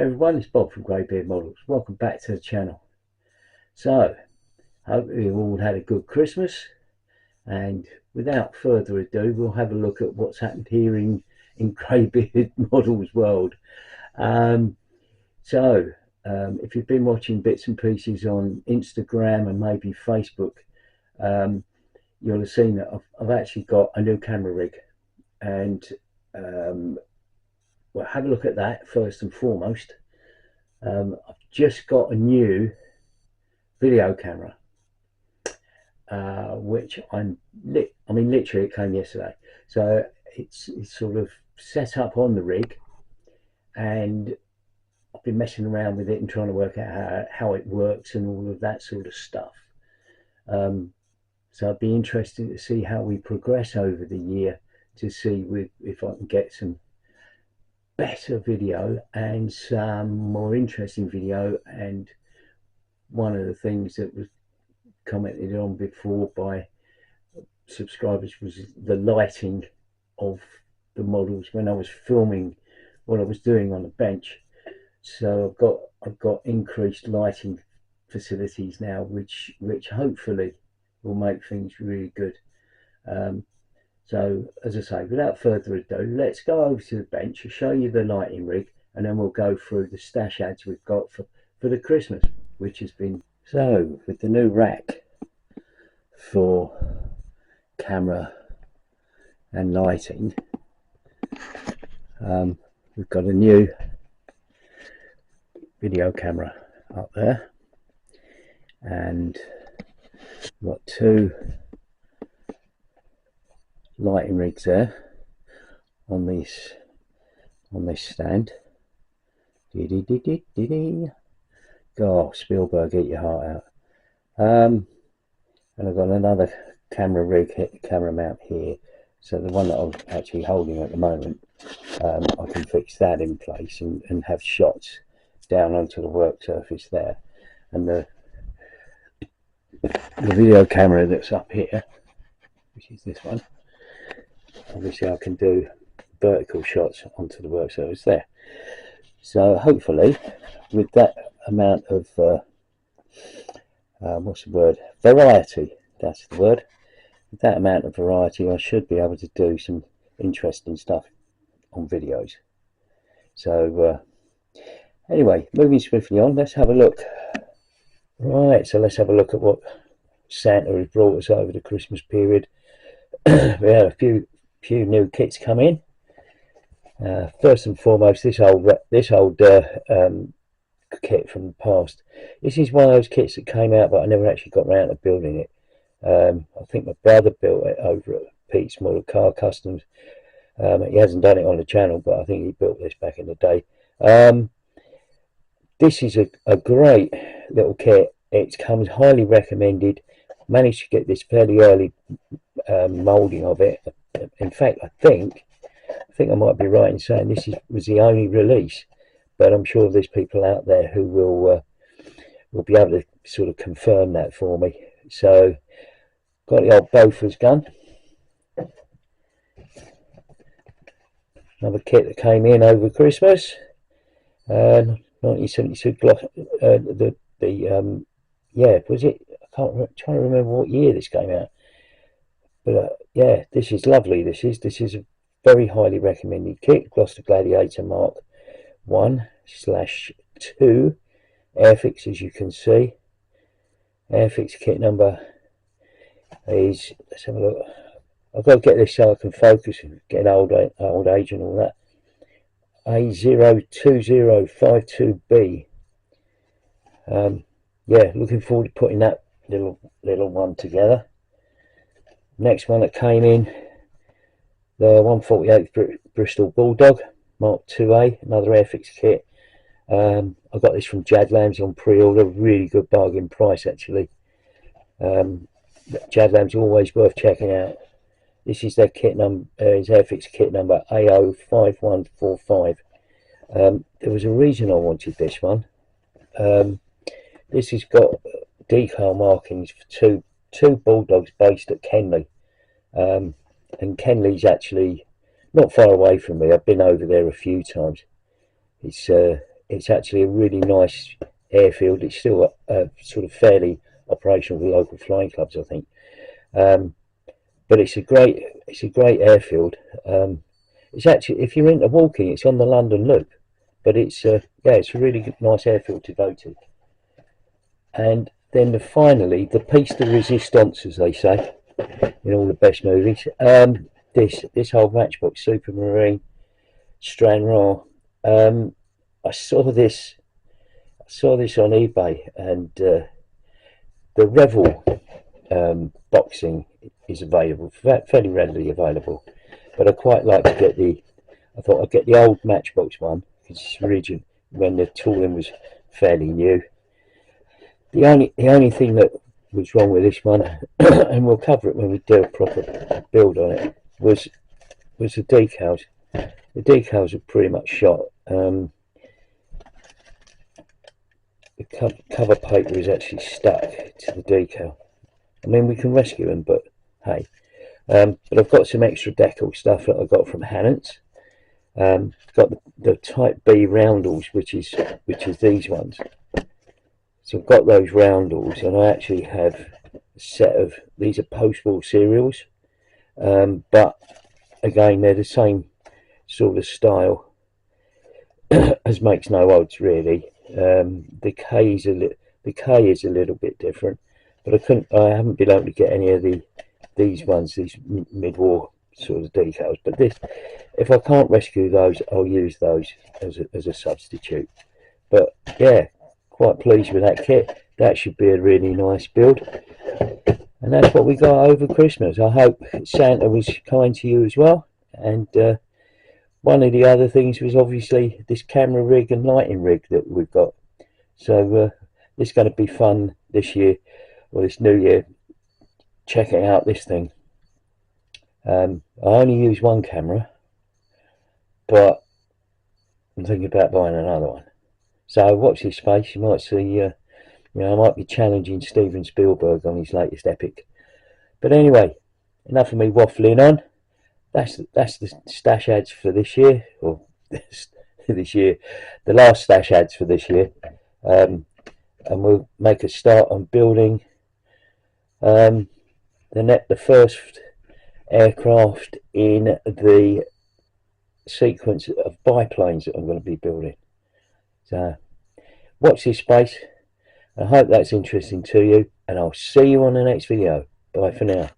Hi everyone, it's Bob from Greybeard Models. Welcome back to the channel. So, hope you all had a good Christmas, and without further ado, we'll have a look at what's happened here in Greybeard Models world. If you've been watching bits and pieces on Instagram and maybe Facebook, you'll have seen that I've actually got a new camera rig, and we'll have a look at that first and foremost. I've just got a new video camera, which literally it came yesterday. So it's sort of set up on the rig, and I've been messing around with it and trying to work out how it works and all of that sort of stuff. So I'd be interested to see how we progress over the year, to see if I can get some better video and some more interesting video. And one of the things that was commented on before by subscribers was the lighting of the models when I was filming what I was doing on the bench. So I've got increased lighting facilities now, which hopefully will make things really good. So as I say, without further ado, let's go over to the bench and show you the lighting rig, and then we'll go through the stash ads we've got for the Christmas, which has been. So with the new rack for camera and lighting, we've got a new video camera up there, and we've got two lighting rigs there on this stand. God, Spielberg, eat your heart out. And I've got another camera rig, camera mount here. So the one that I'm actually holding at the moment, I can fix that in place and have shots down onto the work surface there. And the video camera that's up here, which is this one, obviously I can do vertical shots onto the work surface there. So hopefully with that amount of what's the word, variety, that's the word, with that amount of variety, I should be able to do some interesting stuff on videos. So anyway, moving swiftly on, let's have a look. Right, so let's have a look at what Santa has brought us over the Christmas period. We had a few new kits come in. First and foremost, this old kit from the past. This is one of those kits that came out, but I never actually got around to building it. I think my brother built it over at Pete's Model Car Customs. He hasn't done it on the channel, but I think he built this back in the day. This is a great little kit. It comes highly recommended. Managed to get this fairly early moulding of it. In fact, I think I might be right in saying this was the only release, but I'm sure there's people out there who will be able to sort of confirm that for me. So got the old Bofors gun, another kit that came in over Christmas. 1972 yeah, was it? I can't remember, trying to remember what year this came out, but yeah, this is lovely. This is a very highly recommended kit. Gloster Gladiator Mark 1/2 Airfix, as you can see. Airfix kit number is, let's have a look. I've got to get this so I can focus and get old age and all that. A02052B. Yeah, looking forward to putting that little one together. Next one that came in, the 1/48 Bristol Bulldog Mark 2A, another Airfix kit. I got this from Jadlams on pre-order, really good bargain price actually. Jadlams always worth checking out. This is their kit number, his Airfix kit number A05145. There was a reason I wanted this one. This has got decal markings for two Bulldogs based at Kenley, and Kenley's actually not far away from me. I've been over there a few times. It's it's actually a really nice airfield. It's still sort of fairly operational with local flying clubs, I think. But it's a great airfield. It's actually, if you're into walking, it's on the London Loop. But it's yeah, it's a really nice airfield to go to. And then finally, the piece de resistance, as they say in all the best movies. This whole Matchbox Supermarine Stranraer. I saw this on eBay, and the Revel boxing is available, fairly readily available. But I quite like to get I thought I'd get the old Matchbox one because it's original when the tooling was fairly new. The only thing that was wrong with this one, and we'll cover it when we do a proper build on it, was the decals. The decals are pretty much shot. The cover paper is actually stuck to the decal. I mean, we can rescue them, but hey. But I've got some extra decal stuff that I got from Hannants. Got the Type B roundels, which is these ones. So I've got those roundels, and I actually have a set of these are post-war cereals, but again they're the same sort of style as makes no odds really. The K is a little bit different, but I haven't been able to get any of these ones, these mid-war sort of decals. But if I can't rescue those, I'll use those as a substitute. But yeah, quite pleased with that kit. That should be a really nice build. And that's what we got over Christmas. I hope Santa was kind to you as well. And one of the other things was obviously this camera rig and lighting rig that we've got. So it's going to be fun this year, or this new year, checking out this thing. I only use one camera, but I'm thinking about buying another one. So watch this space. You might see, I might be challenging Steven Spielberg on his latest epic. But anyway, enough of me waffling on. That's the stash ads for this year, or this year, the last stash ads for this year. And we'll make a start on building the first aircraft in the sequence of biplanes that I'm going to be building. So watch this space. I hope that's interesting to you, and I'll see you on the next video. Bye for now.